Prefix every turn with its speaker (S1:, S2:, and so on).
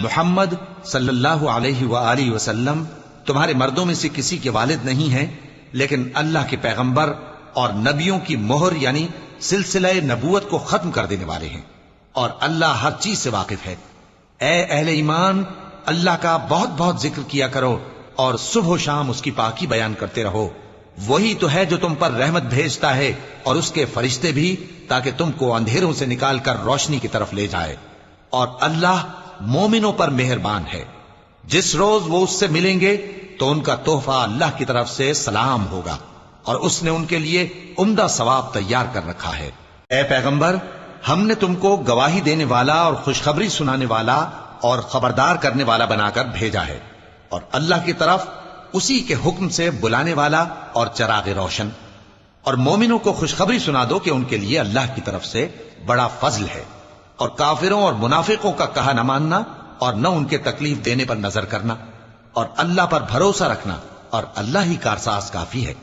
S1: محمد صلی اللہ علیہ وآلہ وسلم تمہارے مردوں میں سے کسی کے والد نہیں ہیں، لیکن اللہ کے پیغمبر اور نبیوں کی مہر یعنی سلسلہ نبوت کو ختم کر دینے والے ہیں، اور اللہ ہر چیز سے واقف ہے۔ اے اہل ایمان، اللہ کا بہت بہت ذکر کیا کرو اور صبح و شام اس کی پاکی بیان کرتے رہو۔ وہی تو ہے جو تم پر رحمت بھیجتا ہے اور اس کے فرشتے بھی، تاکہ تم کو اندھیروں سے نکال کر روشنی کی طرف لے جائے، اور اللہ مومنوں پر مہربان ہے۔ جس روز وہ اس سے ملیں گے تو ان کا تحفہ اللہ کی طرف سے سلام ہوگا، اور اس نے ان کے لیے عمدہ ثواب تیار کر رکھا ہے۔ اے پیغمبر، ہم نے تم کو گواہی دینے والا اور خوشخبری سنانے والا اور خبردار کرنے والا بنا کر بھیجا ہے، اور اللہ کی طرف اسی کے حکم سے بلانے والا اور چراغ روشن۔ اور مومنوں کو خوشخبری سنا دو کہ ان کے لیے اللہ کی طرف سے بڑا فضل ہے، اور کافروں اور منافقوں کا کہا نہ ماننا اور نہ ان کے تکلیف دینے پر نظر کرنا، اور اللہ پر بھروسہ رکھنا، اور اللہ ہی کارساز کافی ہے۔